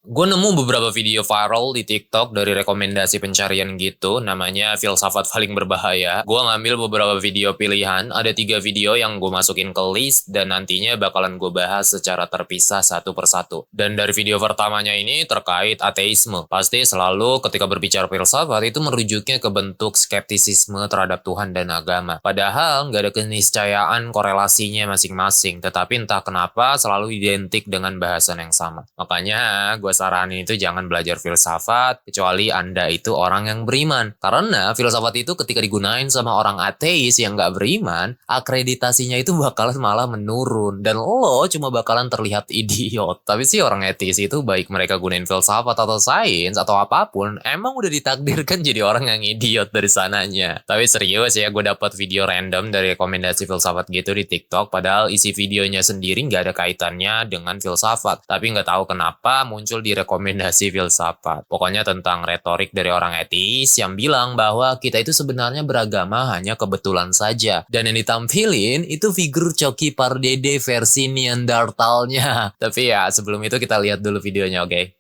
Gue nemu beberapa video viral di TikTok dari rekomendasi pencarian gitu, namanya filsafat paling berbahaya. Gue ngambil beberapa video pilihan, ada 3 video yang gue masukin ke list, dan nantinya bakalan gue bahas secara terpisah satu persatu. Dan dari video pertamanya ini terkait ateisme. Pasti selalu ketika berbicara filsafat itu merujuknya ke bentuk skeptisisme terhadap Tuhan dan agama. Padahal nggak ada keniscayaan korelasinya masing-masing, tetapi entah kenapa selalu identik dengan bahasan yang sama. Makanya gue saranin itu jangan belajar filsafat kecuali Anda itu orang yang beriman. Karena filsafat itu ketika digunain sama orang ateis yang nggak beriman, akreditasinya itu bakalan malah menurun. Dan lo cuma bakalan terlihat idiot. Tapi sih orang ateis itu baik mereka gunain filsafat atau sains atau apapun, emang udah ditakdirkan jadi orang yang idiot dari sananya. Tapi serius ya, gue dapat video random dari rekomendasi filsafat gitu di TikTok, padahal isi videonya sendiri nggak ada kaitannya dengan filsafat. Tapi nggak tahu kenapa muncul di rekomendasi filsafat. Pokoknya tentang retorik dari orang etis yang bilang bahwa kita itu sebenarnya beragama hanya kebetulan saja. Dan yang ditampilin itu figur Coki Pardede versi Neandertalnya. Tapi ya sebelum itu kita lihat dulu videonya, oke?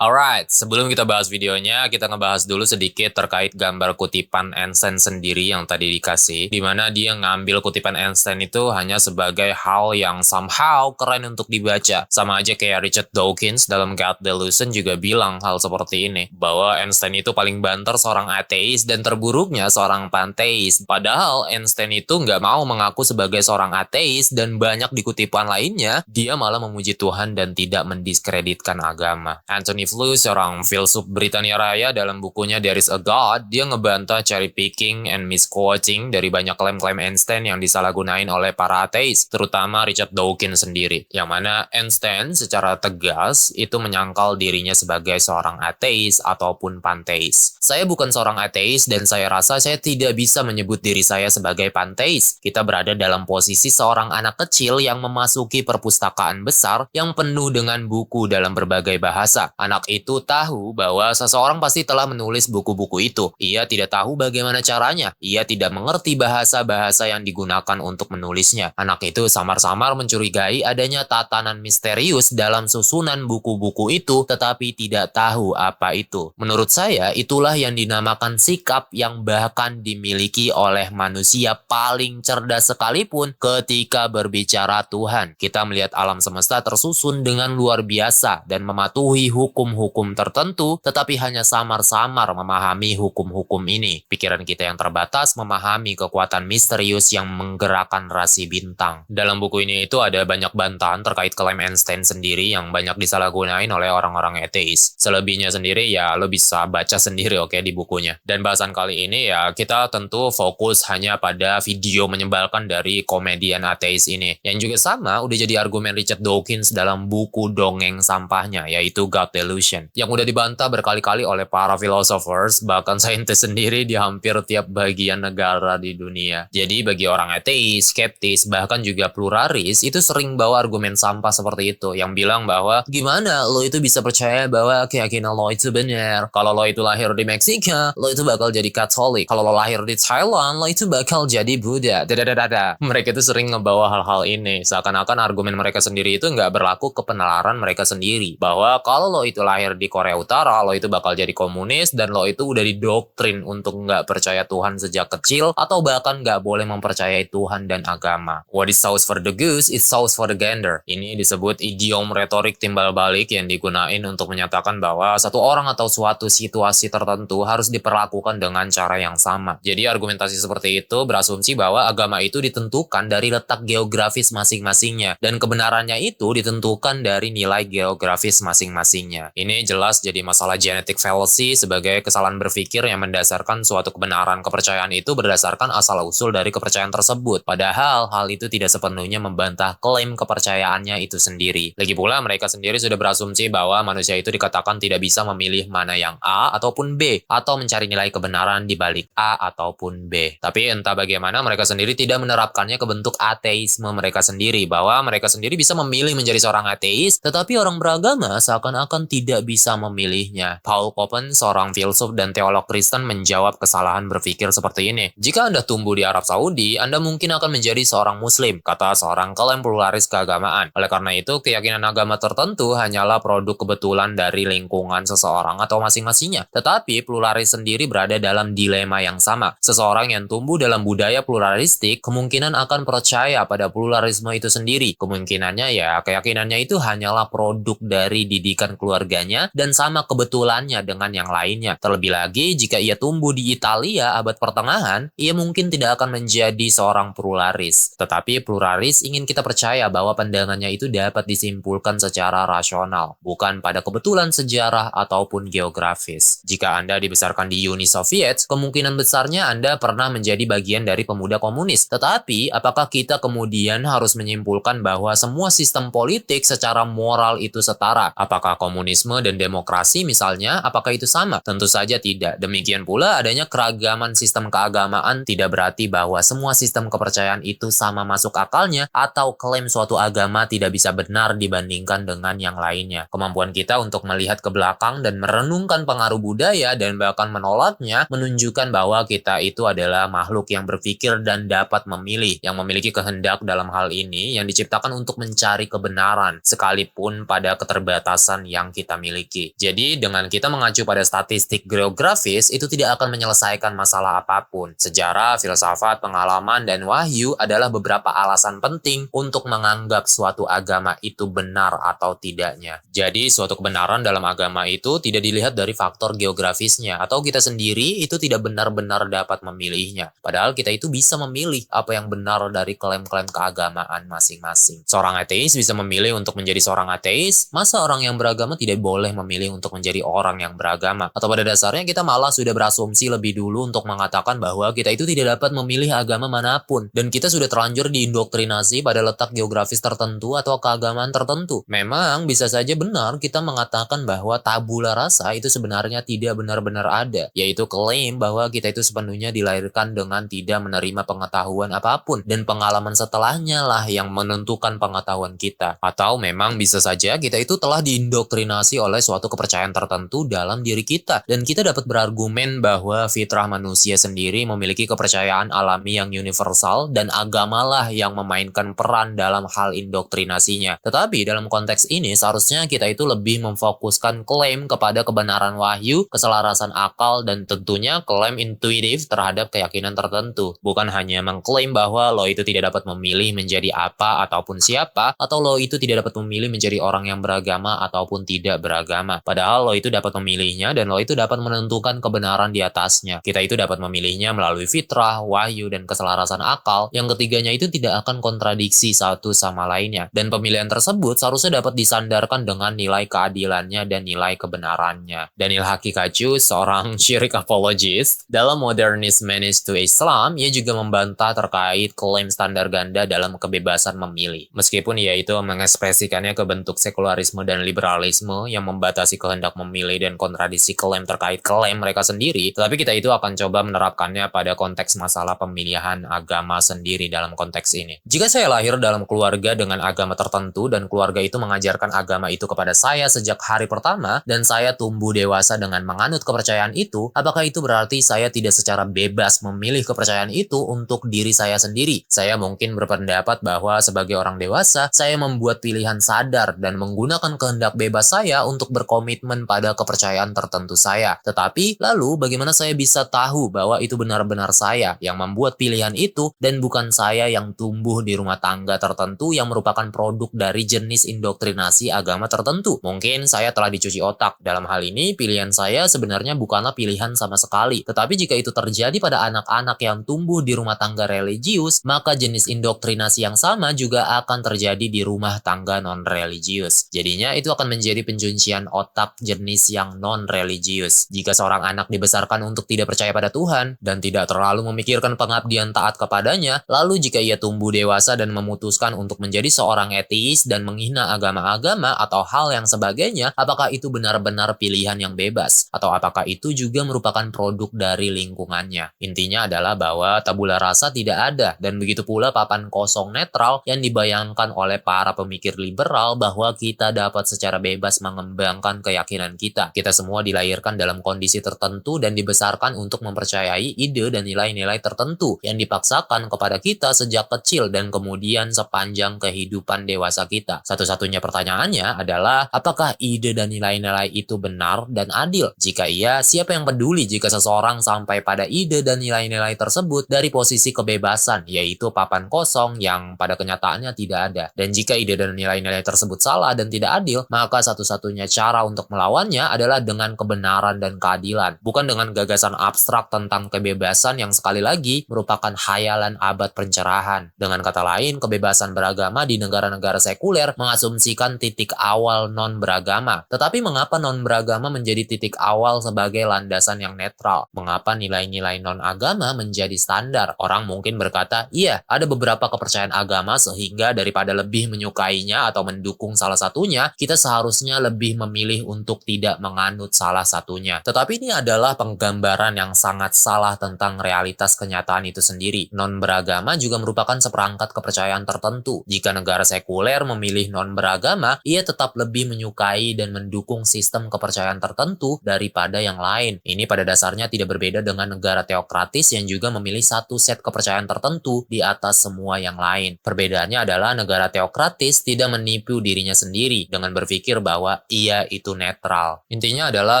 Alright, sebelum kita bahas videonya, kita ngebahas dulu sedikit terkait gambar kutipan Einstein sendiri yang tadi dikasih, di mana dia ngambil kutipan Einstein itu hanya sebagai hal yang somehow keren untuk dibaca. Sama aja kayak Richard Dawkins dalam God Delusion juga bilang hal seperti ini, bahwa Einstein itu paling banter seorang ateis dan terburuknya seorang panteis. Padahal Einstein itu nggak mau mengaku sebagai seorang ateis, dan banyak di kutipan lainnya, dia malah memuji Tuhan dan tidak mendiskreditkan agama. Anthony Flew, seorang filsuf Britania Raya, dalam bukunya There is a God, dia ngebantah cherry picking and misquoting dari banyak klaim-klaim Einstein yang disalahgunain oleh para ateis, terutama Richard Dawkins sendiri, yang mana Einstein secara tegas itu menyangkal dirinya sebagai seorang ateis ataupun panteis. Saya bukan seorang ateis dan saya rasa saya tidak bisa menyebut diri saya sebagai panteis. Kita berada dalam posisi seorang anak kecil yang memasuki perpustakaan besar yang penuh dengan buku dalam berbagai bahasa. Anak itu tahu bahwa seseorang pasti telah menulis buku-buku itu. Ia tidak tahu bagaimana caranya. Ia tidak mengerti bahasa-bahasa yang digunakan untuk menulisnya. Anak itu samar-samar mencurigai adanya tatanan misterius dalam susunan buku-buku itu, tetapi tidak tahu apa itu. Menurut saya, itulah yang dinamakan sikap yang bahkan dimiliki oleh manusia paling cerdas sekalipun ketika berbicara Tuhan. Kita melihat alam semesta tersusun dengan luar biasa dan mematuhi hukum-hukum tertentu, tetapi hanya samar-samar memahami hukum-hukum ini. Pikiran kita yang terbatas memahami kekuatan misterius yang menggerakkan rasi bintang. Dalam buku ini itu ada banyak bantahan terkait klaim Einstein sendiri yang banyak disalahgunain oleh orang-orang ateis. Selebihnya sendiri ya lo bisa baca sendiri, oke, di bukunya. Dan bahasan kali ini ya kita tentu fokus hanya pada video menyebalkan dari komedian ateis ini, yang juga sama udah jadi argumen Richard Dawkins dalam buku dongeng sampahnya, yaitu God Delusion, yang udah dibantah berkali-kali oleh para philosophers, bahkan saintis sendiri di hampir tiap bagian negara di dunia. Jadi bagi orang ateis, skeptis, bahkan juga pluralis, itu sering bawa argumen sampah seperti itu, yang bilang bahwa gimana lo itu bisa percaya bahwa keyakinan lo itu benar. Kalau lo itu lahir di Meksika, lo itu bakal jadi Katolik. Kalau lo lahir di Thailand, lo itu bakal jadi Buddha. Dadadadada. Mereka itu sering ngebawa hal-hal ini, seakan-akan argumen mereka sendiri itu nggak berlaku ke penalaran mereka sendiri. Bahwa kalau lo itu lahir di Korea Utara, lo itu bakal jadi komunis, dan lo itu udah didoktrin untuk nggak percaya Tuhan sejak kecil, atau bahkan nggak boleh mempercayai Tuhan dan agama. What is sauce for the goose is sauce for the gander. Ini disebut idiom retorik timbal balik yang digunain untuk menyatakan bahwa satu orang atau suatu situasi tertentu harus diperlakukan dengan cara yang sama. Jadi argumentasi seperti itu berasumsi bahwa agama itu ditentukan dari letak geografis masing-masingnya, dan kebenarannya itu ditentukan dari nilai geografis masing-masingnya. Ini jelas jadi masalah genetic fallacy sebagai kesalahan berpikir yang mendasarkan suatu kebenaran kepercayaan itu berdasarkan asal-usul dari kepercayaan tersebut. Padahal hal itu tidak sepenuhnya membantah klaim kepercayaannya itu sendiri. Lagi pula mereka sendiri sudah berasumsi bahwa manusia itu dikatakan tidak bisa memilih mana yang A ataupun B, atau mencari nilai kebenaran di balik A ataupun B. Tapi entah bagaimana mereka sendiri tidak menerapkannya ke bentuk ateisme mereka sendiri, bahwa mereka sendiri bisa memilih menjadi seorang ateis, tetapi orang beragama seakan-akan tidak bisa memilihnya. Paul Coppen, seorang filsuf dan teolog Kristen, menjawab kesalahan berpikir seperti ini. Jika Anda tumbuh di Arab Saudi, Anda mungkin akan menjadi seorang Muslim, kata seorang klaim pluralis keagamaan. Oleh karena itu, keyakinan agama tertentu hanyalah produk kebetulan dari lingkungan seseorang atau masing-masingnya. Tetapi pluralis sendiri berada dalam dilema yang sama. Seseorang yang tumbuh dalam budaya pluralistik kemungkinan akan percaya pada pluralisme itu sendiri. Kemungkinannya ya, keyakinannya itu hanyalah produk dari didikan keluarganya dan sama kebetulannya dengan yang lainnya. Terlebih lagi, jika ia tumbuh di Italia abad pertengahan, ia mungkin tidak akan menjadi seorang pluralis. Tetapi pluralis ingin kita percaya bahwa pandangannya itu dapat disimpulkan secara rasional, bukan pada kebetulan sejarah ataupun geografis. Jika Anda dibesarkan di Uni Soviet, kemungkinan besarnya Anda pernah menjadi bagian dari pemuda komunis. Tetapi, apakah kita kemudian harus menyimpulkan bahwa semua sistem politik secara moral itu setara? Apakah komunisme dan demokrasi misalnya, apakah itu sama? Tentu saja tidak. Demikian pula adanya keragaman sistem keagamaan tidak berarti bahwa semua sistem kepercayaan itu sama masuk akalnya atau klaim suatu agama tidak bisa benar dibandingkan dengan yang lainnya. Kemampuan kita untuk melihat ke belakang dan merenungkan pengaruh budaya dan bahkan menolaknya menunjukkan bahwa kita itu adalah makhluk yang berpikir dan dapat memilih, yang memiliki kehendak dalam hal ini yang diciptakan untuk mencari kebenaran sekalipun pada keterbatasan yang kita miliki. Jadi dengan kita mengacu pada statistik geografis itu tidak akan menyelesaikan masalah apapun. Sejarah, filsafat, pengalaman, dan wahyu adalah beberapa alasan penting untuk menganggap suatu agama itu benar atau tidaknya. Jadi suatu kebenaran dalam agama itu tidak dilihat dari faktor geografisnya, atau kita sendiri itu tidak benar-benar dapat memilihnya. Padahal kita itu bisa memilih apa yang benar dari klaim-klaim keagamaan masing-masing. Seorang ateis bisa memilih untuk menjadi seorang ateis, masa orang yang beragama tidak boleh memilih untuk menjadi orang yang beragama? Atau pada dasarnya kita malah sudah berasumsi lebih dulu untuk mengatakan bahwa kita itu tidak dapat memilih agama manapun, dan kita sudah terlanjur diindoktrinasi pada letak geografis tertentu atau keagamaan tertentu. Memang bisa saja benar kita mengatakan bahwa tabula rasa itu sebenarnya tidak benar-benar ada, yaitu klaim bahwa kita itu sepenuhnya dilahirkan dengan tidak menerima pengetahuan apapun, dan pengalaman setelahnya lah yang menentukan pengetahuan kita. Atau memang bisa saja kita itu telah diindoktrinasi oleh suatu kepercayaan tertentu dalam diri kita, dan kita dapat berargumen bahwa fitrah manusia sendiri memiliki kepercayaan alami yang universal, dan agamalah yang memainkan peran dalam hal indoktrinasinya. Tetapi dalam konteks ini seharusnya kita itu lebih memfokuskan klaim kepada kebenaran wahyu, keselarasan akal, dan tentunya klaim intuitif terhadap keyakinan tertentu. Bukan hanya mengklaim bahwa lo itu tidak dapat memilih menjadi apa ataupun siapa, atau lo itu tidak dapat memilih menjadi orang yang beragama ataupun tidak beragama. Padahal lo itu dapat memilihnya dan lo itu dapat menentukan kebenaran di atasnya. Kita itu dapat memilihnya melalui fitrah, wahyu, dan keselarasan akal. Yang ketiganya itu tidak akan kontradiksi satu sama lainnya. Dan pemilihan tersebut seharusnya dapat disandarkan dengan nilai keadilannya dan nilai kebenarannya. Daniel Haqiqatjou, seorang syirik apologist, dalam Modernist Menace to Islam, ia juga membantah terkait klaim standar ganda dalam kebebasan memilih. Meskipun ia itu mengekspresikannya ke bentuk sekularisme dan liberalisme yang membatasi kehendak memilih dan kontradiksi klaim terkait klaim mereka sendiri, tetapi kita itu akan coba menerapkannya pada konteks masalah pemilihan agama sendiri dalam konteks ini. Jika saya lahir dalam keluarga dengan agama tertentu dan keluarga itu mengajarkan agama itu kepada saya sejak hari pertama dan saya tumbuh dewasa dengan menganut kepercayaan itu, apakah itu berarti saya tidak secara bebas memilih kepercayaan itu untuk diri saya sendiri? Saya mungkin berpendapat bahwa sebagai orang dewasa, saya membuat pilihan sadar dan menggunakan kehendak bebas saya untuk berkomitmen pada kepercayaan tertentu saya. Tetapi, lalu bagaimana saya bisa tahu bahwa itu benar-benar saya yang membuat pilihan itu dan bukan saya yang tumbuh di rumah tangga tertentu yang merupakan produk dari jenis indoktrinasi agama tertentu? Mungkin saya telah dicuci otak. Dalam hal ini, pilihan saya sebenarnya bukanlah pilihan sama sekali. Tetapi jika itu terjadi pada anak-anak yang tumbuh di rumah tangga religius, maka jenis indoktrinasi yang sama juga akan terjadi di rumah tangga non-religius. Jadinya itu akan menjadi penunjuk pencucian otak jenis yang non-religius. Jika seorang anak dibesarkan untuk tidak percaya pada Tuhan dan tidak terlalu memikirkan pengabdian taat kepadanya, lalu jika ia tumbuh dewasa dan memutuskan untuk menjadi seorang ateis dan menghina agama-agama atau hal yang sebagainya, apakah itu benar-benar pilihan yang bebas? Atau apakah itu juga merupakan produk dari lingkungannya? Intinya adalah bahwa tabula rasa tidak ada, dan begitu pula papan kosong netral yang dibayangkan oleh para pemikir liberal bahwa kita dapat secara bebas mengembangkan keyakinan kita. Kita semua dilahirkan dalam kondisi tertentu dan dibesarkan untuk mempercayai ide dan nilai-nilai tertentu yang dipaksakan kepada kita sejak kecil dan kemudian sepanjang kehidupan dewasa kita. Satu-satunya pertanyaannya adalah apakah ide dan nilai-nilai itu benar dan adil? Jika iya, siapa yang peduli jika seseorang sampai pada ide dan nilai-nilai tersebut dari posisi kebebasan, yaitu papan kosong yang pada kenyataannya tidak ada. Dan jika ide dan nilai-nilai tersebut salah dan tidak adil, maka satu-satunya cara untuk melawannya adalah dengan kebenaran dan keadilan, bukan dengan gagasan abstrak tentang kebebasan yang sekali lagi merupakan khayalan abad pencerahan. Dengan kata lain, kebebasan beragama di negara-negara sekuler mengasumsikan titik awal non-beragama. Tetapi mengapa non-beragama menjadi titik awal sebagai landasan yang netral? Mengapa nilai-nilai non-agama menjadi standar? Orang mungkin berkata, iya, ada beberapa kepercayaan agama sehingga daripada lebih menyukainya atau mendukung salah satunya, kita seharusnya lebih memilih untuk tidak menganut salah satunya. Tetapi ini adalah penggambaran yang sangat salah tentang realitas kenyataan itu sendiri. Non-beragama juga merupakan seperangkat kepercayaan tertentu. Jika negara sekuler memilih non-beragama, ia tetap lebih menyukai dan mendukung sistem kepercayaan tertentu daripada yang lain. Ini pada dasarnya tidak berbeda dengan negara teokratis yang juga memilih satu set kepercayaan tertentu di atas semua yang lain. Perbedaannya adalah negara teokratis tidak menipu dirinya sendiri dengan berpikir bahwa ia itu netral. Intinya adalah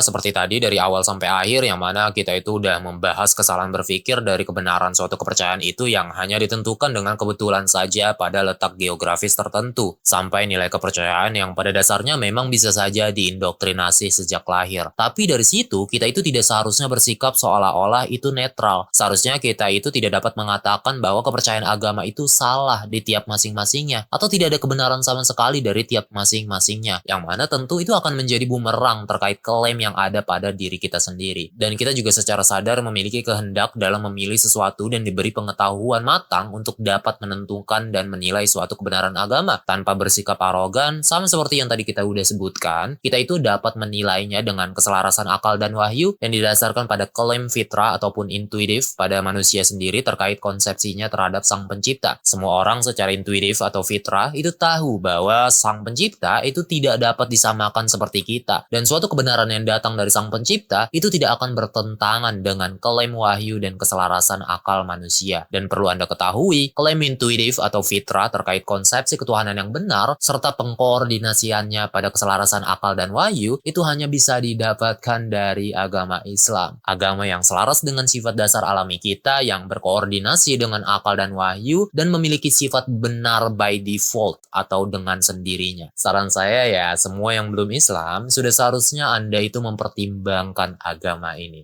seperti tadi dari awal sampai akhir, yang mana kita itu udah membahas kesalahan berpikir dari kebenaran suatu kepercayaan itu yang hanya ditentukan dengan kebetulan saja pada letak geografis tertentu, sampai nilai kepercayaan yang pada dasarnya memang bisa saja diindoktrinasi sejak lahir. Tapi dari situ, kita itu tidak seharusnya bersikap seolah-olah itu netral. Seharusnya kita itu tidak dapat mengatakan bahwa kepercayaan agama itu salah di tiap masing-masingnya, atau tidak ada kebenaran sama sekali dari tiap masing-masingnya, yang mana tentu itu akan menjadi bumerang terkait klaim yang ada pada diri kita sendiri. Dan kita juga secara sadar memiliki kehendak dalam memilih sesuatu dan diberi pengetahuan matang untuk dapat menentukan dan menilai suatu kebenaran agama tanpa bersikap arogan. Sama seperti yang tadi kita udah sebutkan, kita itu dapat menilainya dengan keselarasan akal dan wahyu yang didasarkan pada klaim fitrah ataupun intuitif pada manusia sendiri terkait konsepsinya terhadap Sang Pencipta. Semua orang secara intuitif atau fitrah itu tahu bahwa Sang Pencipta itu tidak dapat disamakan seperti kita, dan suatu kebenaran yang datang dari Sang Pencipta itu tidak akan bertentangan dengan klaim wahyu dan keselarasan akal manusia. Dan perlu Anda ketahui, klaim intuitif atau fitrah terkait konsepsi ketuhanan yang benar serta pengkoordinasiannya pada keselarasan akal dan wahyu itu hanya bisa didapatkan dari agama Islam. Agama yang selaras dengan sifat dasar alami kita yang berkoordinasi dengan akal dan wahyu dan memiliki sifat benar by default atau dengan sendirinya. Saran saya ya, semua yang belum Islam sudah seharusnya Anda itu mempertimbangkan agama ini.